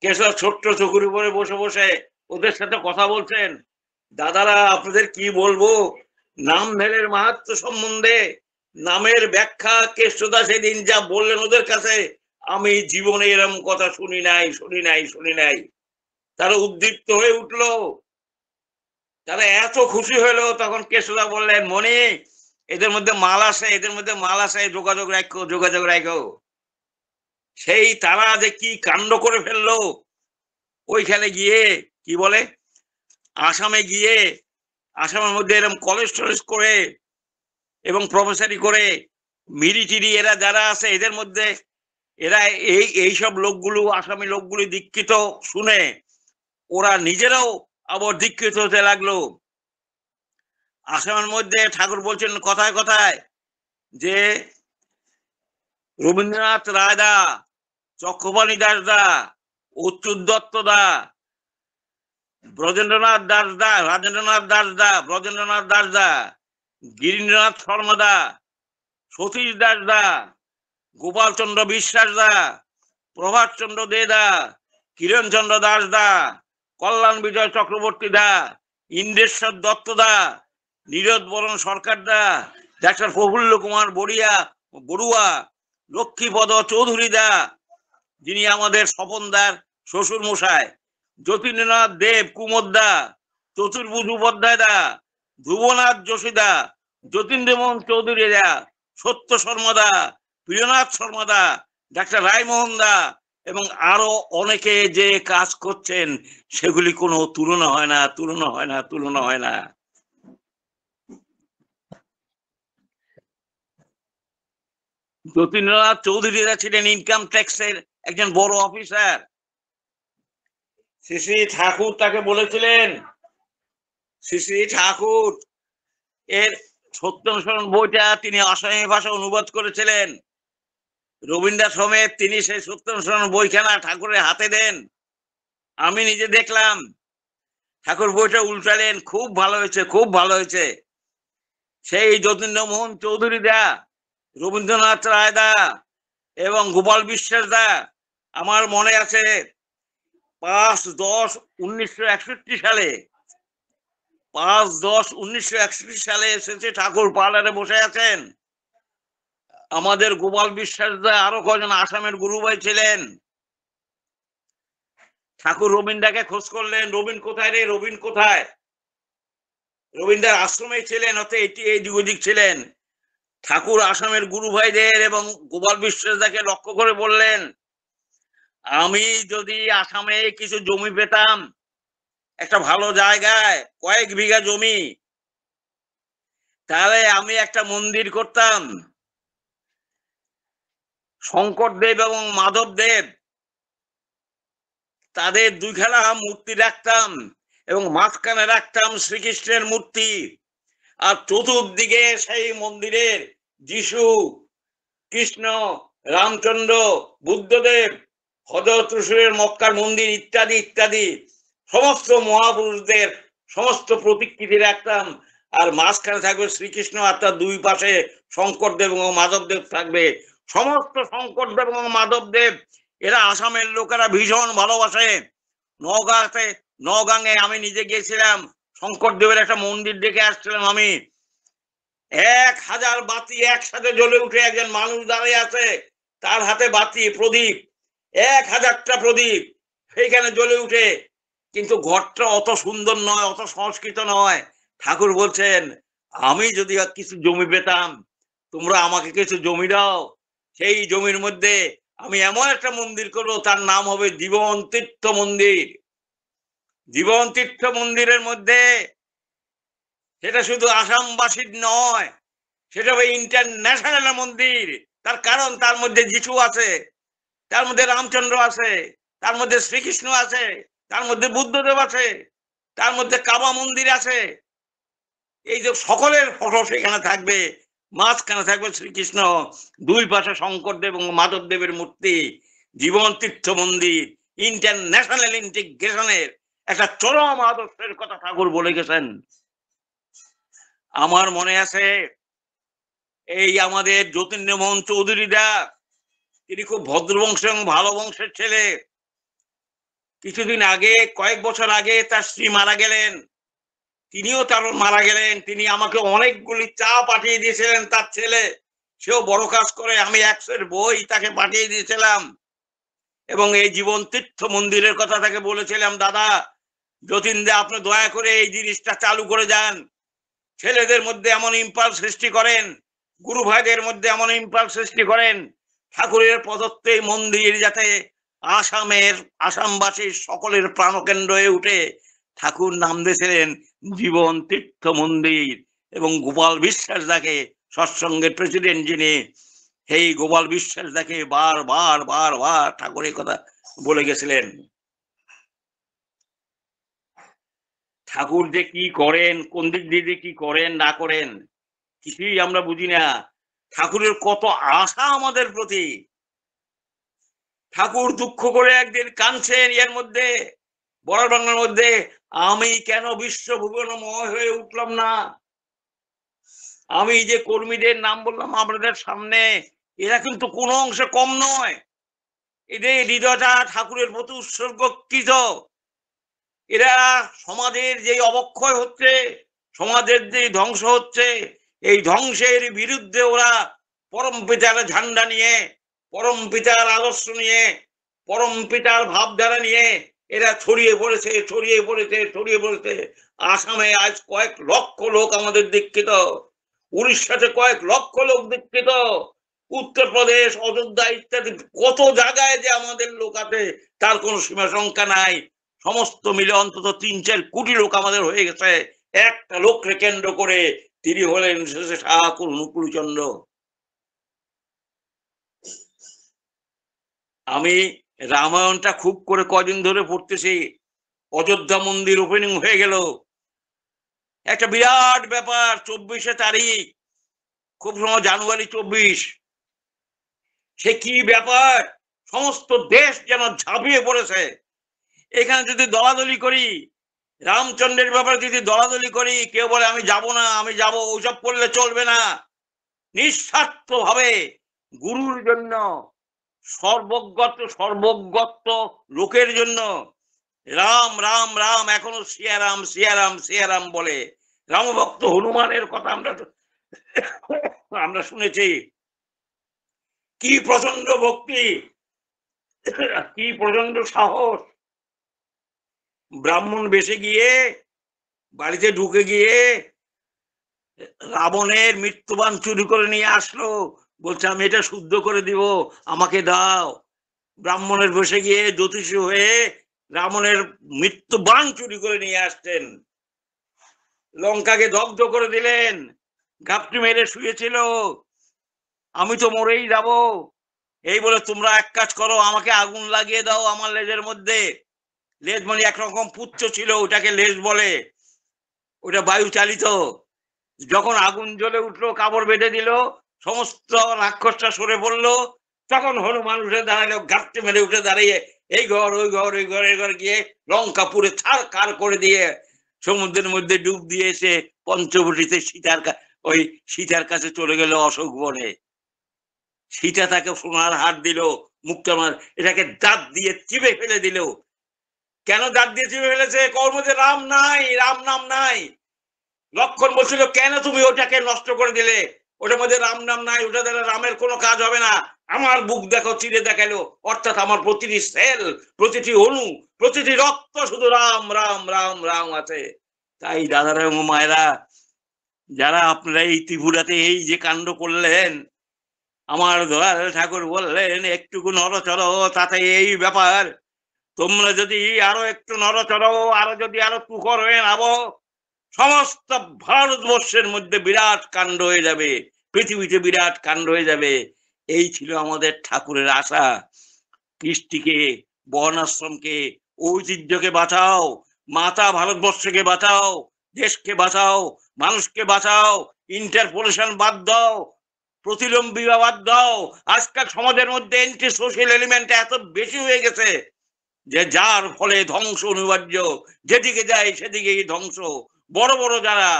কেশোদা ছোট্ট চকুর উপরে বসে বসে ওদের সাথে কথা বলছেন। দাদারা, আপনাদের কি বলবো নাম ধেলের মাহাত্ম্য সম্বন্ধে, নামের ব্যাখ্যা কেশোদা সেদিন যা বললেন ওদের কাছে, আমি জীবনে এরকম কথা শুনি নাই। তারা উদ্দীপ্ত হয়ে উঠলো, তারা এত খুশি হইলো। তখন কেশোদা বললেন, মনি, এদের মধ্যে মাল আছে, যোগাযোগ রাখো। সেই তারা যে কি কাণ্ড করে ফেললো, ওইখানে গিয়ে কি বলে, আসামের মধ্যে এরকম কলেজ টলেজ করে এবং প্রফেসরি করে, মিলিটারি এরা যারা আছে এদের মধ্যে এরা এইসব লোকগুলো, আসামি লোকগুলি দীক্ষিত শুনে ওরা নিজেরাও আবার দীক্ষিত হতে লাগলো। আসামের মধ্যে ঠাকুর বলছেন কথায় কথায় যে রবীন্দ্রনাথ রায় দা, চক্রপাণি দাস দা, অচ্যুত দত্ত দা, ব্রজেন্দ্রনাথ দাস দা, রাজেন্দ্রনাথ দাস দা, ব্রজেন্দ্রনাথ দাস দা, গিরীন্দ্রনাথ শর্মা দা, সতীশ দাস দা, গোপাল চন্দ্র বিশ্বাস দা, প্রভাত চন্দ্র দে দা, কিরণ চন্দ্র দাস দা, কল্যাণ বিজয় চক্রবর্তী দা, ইন্দ্রেশ্বর দত্ত দা, নীরদ বরণ সরকার দা, ডাক্তার প্রফুল্ল কুমার বড়ুয়া, লক্ষ্মীপদ চৌধুরী দা, যিনি আমাদের স্বপনদার শ্বশুর মশাই, যতীন্দ্রনাথ দেব কুমোদ দা, চতুর্ভুজ উপাধ্যায় দা, ধ্রুবনাথ যোশী দা, যতীন্দ্রমোহন চৌধুরী দা, সত্য শর্মা দা, প্রিয়নাথ শর্মা দা, ডাক্তার রায়মোহন দা এবং আরো অনেকে যে কাজ করছেন সেগুলি কোনো তুলনা হয় না, তুলনা হয় না, তুলনা হয় না। যতীন্দ্রনাথ চৌধুরীরা ছিলেন ইনকাম ট্যাক্সের একজন বড় অফিসার। শ্রী শ্রী ঠাকুর তাকে বলেছিলেন, শ্রী শ্রী ঠাকুর এর সত্যানুসরণ বইটা তিনি অসমী ভাষা অনুবাদ করেছিলেন। রবীন্দ্রনাথ সমেত তিনি সেই সত্যানুসরণ বইখানা ঠাকুরের হাতে দেন। আমি নিজে দেখলাম, ঠাকুর বইটা উল্টালেন, খুব ভালো হয়েছে, খুব ভালো হয়েছে। সেই যতীন্দ্রমোহন চৌধুরী দা, রবীন্দ্রনাথ রায় দা এবং গোপাল বিশ্বাস দা, আমার মনে আছে 5-10-1961 সালে 5-10-1961 সালে এসেছে ঠাকুর পার্লারে বসে আছেন। আমাদের গোপাল বিশ্বাস দা আরো কজন আসামের গুরুভাই ছিলেন। ঠাকুর রবীন্দ্রকে খোঁজ করলেন, রবীন্দ্র কোথায় রে, রবীন্দ্র কোথায়? রবীন্দ্রের আশ্রমে ছিলেন, এটি এই দিক ছিলেন। ঠাকুর আসামের গুরু ভাইদের এবং গোপাল বিশ্বাস দাকে লক্ষ্য করে বললেন, আমি যদি আসামে কিছু জমি পেতাম, একটা ভালো জায়গায় কয়েক বিঘা জমি, তাহলে আমি একটা মন্দির করতাম। শঙ্করদেব এবং মাধবদেব তাদের দুইখানা মূর্তি রাখতাম এবং মাঝখানে রাখতাম শ্রীকৃষ্ণের মূর্তি, আর চতুর্দিকে সেই মন্দিরের যিশু, কৃষ্ণ, রামচন্দ্র, বুদ্ধদেব, হযরত রসুলের মক্কার মন্দির ইত্যাদি ইত্যাদি সমস্ত মহাপুরুষদের সমস্ত প্রতিকৃতি রাখতাম। আর মাঝখানে থাকবে শ্রীকৃষ্ণ, আর তার দুই পাশে শঙ্করদেব এবং মাধবদেব থাকবে। সমস্ত শঙ্করদেব এবং মাধবদেব এরা আসামের লোকেরা ভীষণ ভালোবাসে। নওগাঁয়ে আমি নিজে গিয়েছিলাম, শঙ্করদেবের একটা মন্দির দেখে আসছিলাম আমি। 1000 বাতি একসাথে জ্বলে উঠে, একজন মানুষ দাঁড়িয়ে আছে, তার হাতে বাতি, প্রদীপ, 1000টা প্রদীপ সেইখানে জ্বলে উঠে। কিন্তু ঘরটা অত সুন্দর নয়, অত সংস্কৃত নয়। ঠাকুর বলছেন, আমি যদি কিছু জমি পেতাম, তোমরা আমাকে কিছু জমি দাও, সেই জমির মধ্যে আমি এমন একটা মন্দির করবো, তার নাম হবে জীবন তীর্থ মন্দির। জীবন তীর্থ মন্দিরের মধ্যে সেটা শুধু আসামবাসীর নয়, সেটা হবে ইন্টারন্যাশনাল মন্দির। তার কারণ তার মধ্যে যিশু আছে, তার মধ্যে রামচন্দ্র আছে, তার মধ্যে শ্রীকৃষ্ণ আছে, তার মধ্যে বুদ্ধদেব আছে, তার মধ্যে কাবা মন্দির আছে। এই যে সকলের ফটো সেখানে থাকবে, মাঝখানে থাকবে শ্রীকৃষ্ণ, দুই পাশে শঙ্করদেব এবং মাধবদেবের মূর্তি। জীবন তীর্থ মন্দির ইন্টারন্যাশনাল ইন্টিগ্রেশনের একটা চরম আদর্শের কথা ঠাকুর বলে গেছেন। আমার মনে আছে, এই আমাদের যতীন্দ্রমোহন চৌধুরী দা, তিনি খুব ভদ্র বংশ এবং ভালো বংশের ছেলে। কিছুদিন আগে, কয়েক বছর আগে তার স্ত্রী মারা গেলেন, তিনিও তার মারা গেলেন। তিনি আমাকে অনেকগুলি চা পাঠিয়ে দিয়েছিলেন, তার ছেলে, সেও বড় কাজ করে। আমি 100 বই তাকে পাঠিয়ে দিয়েছিলাম এবং এই জীবন তীর্থ মন্দিরের কথা তাকে বলেছিলাম, দাদা যতীন দা, আপনি দয়া করে এই জিনিসটা চালু করে যান। ছেলেদের মধ্যে এমন ইম্পালস সৃষ্টি করেন, গুরু ভাইদের মধ্যে এমন ইম্পালস সৃষ্টি করেন, ঠাকুরের প্রদত্ত এই মন্দির যাতে আসামবাসীর সকলের প্রাণকেন্দ্র হয়ে উঠে। ঠাকুর নাম দিয়েছিলেন জীবন তীর্থ মন্দির। এবং গোপাল বিশ্বাস দাকে, সৎসঙ্গের প্রেসিডেন্ট যিনি, এই গোপাল বিশ্বাস দেখে বারবার বারবার ঠাকুরের কথা বলে গেছিলেন। ঠাকুর যে কি করেন, কোন দিক দিয়ে কি করেন না করেন কিছুই আমরা বুঝি না। ঠাকুরের কত আশা আমাদের প্রতি। ঠাকুর দুঃখ করে একদিন কাঁদছেন এর মধ্যে, বড় বাংলার মধ্যে, আমি কেন বিশ্বভুবনময় হয়ে উঠলাম না। আমি যে কর্মীদের নাম বললাম আপনাদের সামনে, এরা কিন্তু কোনো অংশে কম নয়। এদের হৃদয়টা ঠাকুরের প্রতি উৎসর্গকৃত। এরা সমাজের যে অবক্ষয় হচ্ছে, সমাজের যে ধ্বংস হচ্ছে, এই ধ্বংসের বিরুদ্ধে ওরা পরম পিতার ঝান্ডা নিয়ে, পরম পিতার আদর্শ নিয়ে, পরম পিতার ভাবধারা নিয়ে এরা ছড়িয়ে পড়েছে, ছড়িয়ে পড়েছে, ছড়িয়ে পড়েছে। আসামে আজ কয়েক লক্ষ লোক আমাদের দীক্ষিত, উড়িষ্যাতে কয়েক লক্ষ লোক দীক্ষিত, উত্তরপ্রদেশ, অযোধ্যা ইত্যাদি কত জায়গায় যে আমাদের লোক আছে তার কোনো সীমা সংখ্যা নাই। সমস্ত মিলে অন্তত ৩-৪ কোটি লোক আমাদের হয়ে গেছে একটা লোককে কেন্দ্র করে। তিনি হলেন শেষে ঠাকুর অনুকূলচন্দ্র। আমি রামায়ণটা খুব করে কদিন ধরে পড়তেছি। অযোধ্যা মন্দির ওপেনিং হয়ে গেল, একটা বিরাট ব্যাপার। ২৪শে তারিখ, খুব সময় জানুয়ারি ২৪। সে কি ব্যাপার, সমস্ত দেশ যেন ঝাঁপিয়ে পড়েছে। এখানে যদি দলাদলি করি, রামচন্দ্রের ব্যাপারে যদি দলাদলি করি, কেউ বলে আমি যাব না, আমি যাব, ওইসব করলে চলবে না। নিঃস্বার্থ ভাবে গুরুর জন্য, সর্বজ্ঞত্ব লোকের জন্য রাম রাম রাম, এখনো সিয়ারাম সিয়ারাম সিয়ারাম বলে। রামভক্ত হনুমানের কথা আমরা শুনেছি। কি প্রচন্ড ভক্তি, কি প্রচন্ড সাহস। ব্রাহ্মণ বেশে গিয়ে বাড়িতে ঢুকে গিয়ে রাবণের মৃত্যুবাণ চুরি করে নিয়ে আসলো, বলছে আমি এটা শুদ্ধ করে দিব, আমাকে দাও। ব্রাহ্মণের বসে গিয়ে জ্যোতিষী হয়ে রাবণের মৃত্যুবাণ চুরি করে নিয়ে আসতেন। লঙ্কাকে দগ্ধ করে দিলেন, ঘাপটি মেরে শুয়েছিল, আমি তো মরেই যাব। এই বলে তোমরা এক কাজ করো, আমাকে আগুন লাগিয়ে দাও আমার লেজের মধ্যে। লেজ মানে একরকম পুচ্ছ ছিল, ওটাকে লেজ বলে, ওটা বায়ু চালিত। যখন আগুন জ্বলে উঠলো, কাপড় বেঁধে দিল, সমস্ত রাক্ষসটা সরে পড়লো। তখন হনুমান উঠে দাঁড়ালো, ঘাপটি মেরে উঠে দাঁড়িয়ে এই ঘর ওই ঘর ওই ঘর এই ঘর গিয়ে লঙ্কা পুড়ে ছাড়খাড় করে দিয়ে সমুদ্রের মধ্যে ডুব দিয়ে এসে পঞ্চবটিতে ওই সীতার কাছে চলে গেল অশোক বনে। সীতা তাকে সোনার হার দিল, মুক্তা মার, এটাকে দাঁত দিয়ে চিবে ফেলে দিল। কেন দাঁত দিয়ে চিবে ফেলেছে? কর্মতে রাম নাই, রাম নাম নাই। লক্ষণ বলছিল কেন তুমি ওটাকে নষ্ট করে দিলে, ওটার মধ্যে রাম নাম নাই, ওটা দ্বারা রামের কোনো কাজ হবে না। আমার বুক দেখো চিরে দেখালো, অর্থাৎ আমার প্রতিটি সেল, প্রতিটি অণু, প্রতিটি রক্ত শুধু রাম রাম রাম রাম আছে। তাই দাদারা এবং মায়েরা, যারা আপনারা এই ত্রিপুরাতে এই যে কাণ্ড করলেন, আমার দয়াল ঠাকুর বললেন একটুকু নড়চড়, তাতে এই ব্যাপার। তোমরা যদি আরো একটু নড়চড়, আরো তুখর হয়ে নাবো, সমস্ত ভারতবর্ষের মধ্যে বিরাট কাণ্ড হয়ে যাবে, পৃথিবীতে বিরাট কাণ্ড হয়ে যাবে। এই ছিল আমাদের ঠাকুরের আশা। কৃষ্টিকে, বর্ণাশ্রমকে, ঐতিহ্যকে বাঁচাও, মাতা ভারতবর্ষকে বাঁচাও, দেশকে বাঁচাও, মানুষকে বাঁচাও। ইন্টারপোলেশন বাদ দাও, প্রতিলম্বী বাদ দাও। আজকাল সমাজের মধ্যে এন্টি সোশ্যাল এলিমেন্ট এত বেশি হয়ে গেছে যে যার ফলে ধ্বংস অনিবার্য। যেদিকে যায় সেদিকেই ধ্বংস। বড় বড় যারা,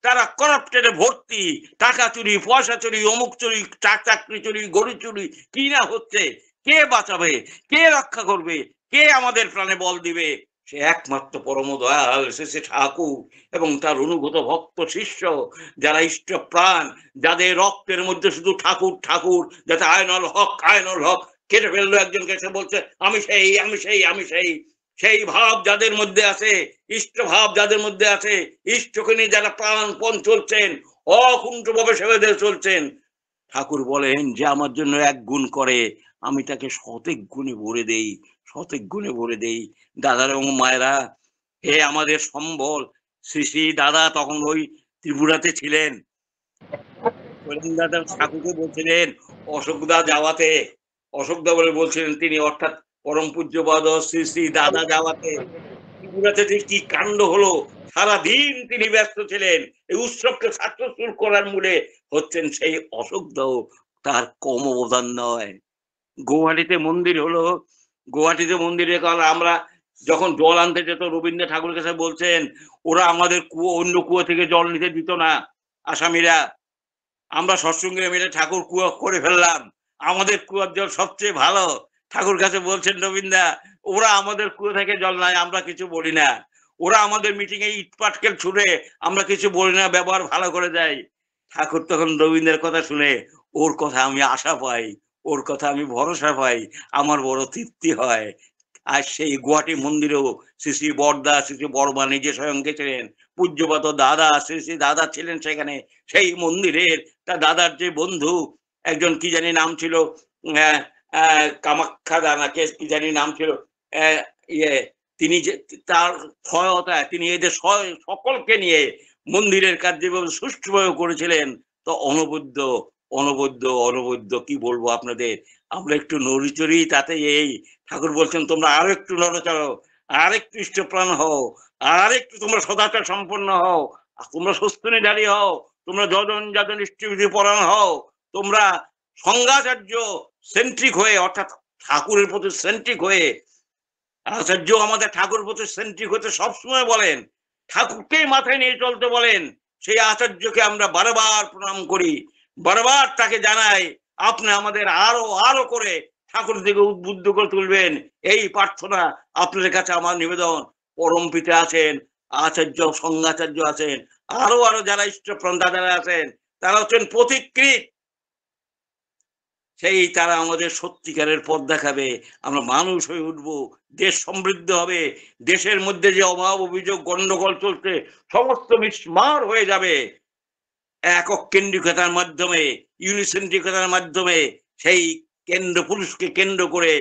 তারা করাপ্টেডে ভর্তি, টাকা চুরি, পয়সা চুরি, অমুক চুরি, চাকরি চুরি, গরু চুরি, কি না হচ্ছে। কে বাঁচাবে, কে রক্ষা করবে, কে আমাদের প্রাণে বল দিবে? সে একমাত্র পরম দয়াল শেষে ঠাকুর এবং তার অনুগত ভক্ত শিষ্য, যারা ইষ্ট প্রাণ, যাদের রক্তের মধ্যে শুধু ঠাকুর ঠাকুর। যাতে আয়নল হক, আয়নল হক কেটে ফেললো একজনকে, সে বলছে আমি সেই আমি সেই আমি সেই। সেই ভাব যাদের মধ্যে আছে, ইষ্ট ভাব যাদের মধ্যে আছে, ইষ্টকে নিয়ে যারা প্রাণপণ চলছেন, অকুণ্ঠভাবে সেবাদে চলছেন, ঠাকুর বলেন যে আমার জন্য এক গুণ করে আমি তাকে শতেক গুণে ভরে দেই, শতেক গুণে ভরে দেই। দাদারা এবং মায়েরা, হে আমাদের সম্বল, শ্রী শ্রী দাদা তখন ওই ত্রিপুরাতে ছিলেন। দাদা ঠাকুরকে বলছিলেন অশোকদা যাওয়াতে, অশোকদা বলে বলছিলেন তিনি, অর্থাৎ পরম পূজ্যপাদ শ্রী শ্রী দাদা যাওয়াতে ত্রিপুরাতে যে কি কাণ্ড হলো, সারাদিন তিনি ব্যস্ত ছিলেন। এই উৎসবকে সাকসেসফুল করার মূলে হচ্ছেন সেই অশোকদাও, তার কম অবদান নয়। গৌহাটিতে মন্দির হলো, গৌহাটিতে মন্দিরে আমরা যখন জল আনতে যেত, রবীন্দ্র ঠাকুরের কাছে বলছেন ওরা আমাদের কুয়ো, অন্য কুয়ো থেকে জল নিতে দিত না আসামিরা, আমরা সৎসঙ্গে মিলে ঠাকুর কুয়ো করে ফেললাম, আমাদের কুয়োর জল সবচেয়ে ভালো। ঠাকুর কাছে বলছেন রবীন্দ্র, ওরা আমাদের কুয়ো থেকে জল নাই, আমরা কিছু বলি না, ওরা আমাদের মিটিং এ ইট পাটকেল ছুড়ে, আমরা কিছু বলি না, ব্যবহার ভালো করে দেয়। ঠাকুর তখন রবীন্দ্রের কথা শুনে, ওর কথা আমি আশা পাই, ওর কথা আমি ভরসা পাই, আমার বড় তৃপ্তি হয়। আর সেই গুয়াহাটি মন্দিরেও শ্রী শ্রী বড়দা, শ্রী শ্রী বড়মা নিজে স্বয়ং গেছিলেন, পূজ্যপাত দাদা, শ্রী শ্রী দাদা ছিলেন সেখানে। সেই মন্দিরের তার দাদার যে বন্ধু একজন, কি জানি নাম ছিল, কামাখ্যা দানা কে কি জানি নাম ছিল, তিনি যে তার সহায়তায় তিনি এদের সকলকে নিয়ে মন্দিরের কাজ যেভাবে সুষ্ঠুভাবে করেছিলেন, তো অনবদ্য অনবদ্য অনবদ্য কি বলবো আপনাদের। আমরা একটু নড়িচড়ি তাতে এই ঠাকুর বলছেন তোমরা আরো একটু নড়াচড়ো, আর একটু ইষ্টপ্রাণ হও, আর একটু তোমরা সদাচার সম্পন্ন হও, তোমরা সুস্থনি দাঁড়িয়ে হও, তোমরা যজন যাজন ইষ্টবিধি পরায়ণ হও, তোমরা সংঘাচার্য সেন্ট্রিক হয়ে, অর্থাৎ ঠাকুরের প্রতি সেন্ট্রিক হয়ে, আচার্য আমাদের ঠাকুর প্রতি সেন্ট্রিক হতে সবসময় বলেন, ঠাকুরকেই মাথায় নিয়ে চলতে বলেন। সেই আচার্যকে আমরা বারবার প্রণাম করি, বারবার তাকে জানাই আপনি আমাদের আরো আরো করে ঠাকুর দিকে উদ্বুদ্ধ করে তুলবেন, এই প্রার্থনা আপনাদের কাছে আমার নিবেদন। পরম পিতা আছেন, আচার্য সংঘাচার্য আছেন, আরো আরো যারা ইষ্টপ্রাণ দাদারা আছেন, তারা হচ্ছেন পথিকৃৎ, সেই তারা আমাদের সত্যিকারের পথ দেখাবে। আমরা মানুষ হয়ে উঠবো, দেশ সমৃদ্ধ হবে, দেশের মধ্যে যে অভাব অভিযোগ গন্ডগোল চলছে সমস্ত মিসমার হয়ে যাবে। একক কেন্দ্রিকতার মাধ্যমে, ইউনিসেন্ট্রিকতার মাধ্যমে, সেই কেন্দ্র পুরুষকে কেন্দ্র করে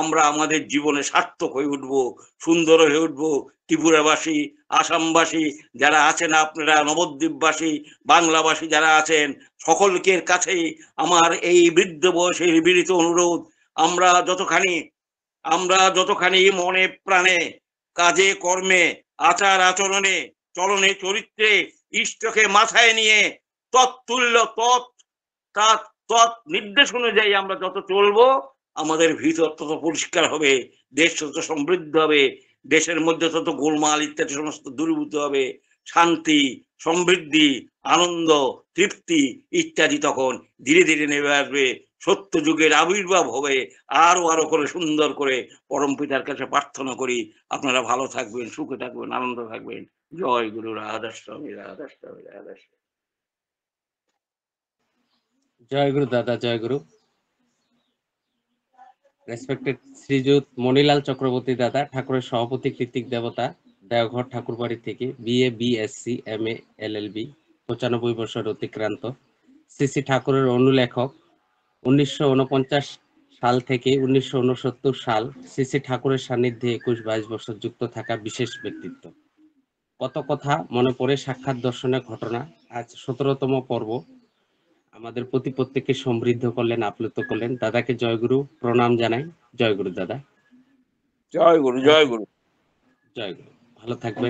আমরা আমাদের জীবনে সার্থক হয়ে উঠবো, সুন্দর হয়ে উঠবো। ত্রিপুরাবাসী, আসামবাসী যারা আছেন, আপনারা নবদ্বীপবাসী, বাংলাভাষী যারা আছেন, সকলকে কাছেই আমার এই বৃদ্ধ বয়সের বিনীত অনুরোধ, আমরা যতখানি মনে প্রাণে, কাজে কর্মে, আচার আচরণে, চলনে চরিত্রে ইষ্টকে মাথায় নিয়ে তৎতুল্য তৎ নির্দেশ অনুযায়ী আমরা যত চলবো, আমাদের ভিতর তত পরিষ্কার হবে, দেশ তত সমৃদ্ধ হবে, দেশের মধ্যে তত গোলমাল ইত্যাদি সমস্ত দূরীভূত হবে, শান্তি, সমৃদ্ধি, আনন্দ, তৃপ্তি ইত্যাদি তখন ধীরে ধীরে নেমে আসবে। সত্য যুগের আবির্ভাব হবে। আরো আরো করে সুন্দর করে পরম পিতার কাছে প্রার্থনা করি আপনারা ভালো থাকবেন, সুখে থাকবেন, আনন্দ থাকবেন। জয় গুরু রাধাস্বামী, রাধাস্বামী, রাধাস্বামী। জয় গুরু দাদা, জয় গুরু। রেসপেক্টেড শ্রীযুত মণিলাল চক্রবর্তী দাদা, ঠাকুরের সভাপতি, কৃতিক দেবতা, দেওঘর ঠাকুরবাড়ি থেকে BA BSc MA LLB, 95 বছর অতিক্রান্ত, শ্রী শ্রী ঠাকুরের অনুলেখক, 1949 সাল থেকে 1969 সাল শ্রী শ্রী ঠাকুরের সান্নিধ্যে 21-22 বছর যুক্ত থাকা বিশেষ ব্যক্তিত্ব। কত কথা মনে পড়ে সাক্ষাৎ দর্শনের ঘটনা। আজ 17তম পর্ব আমাদের প্রত্যেককে সমৃদ্ধ করলেন, আপ্লুত করলেন। দাদাকে জয়গুরু প্রণাম জানাই। জয়গুরু দাদা। জয় গুরু, জয় গুরু, জয় গুরু। ভালো থাকবেন।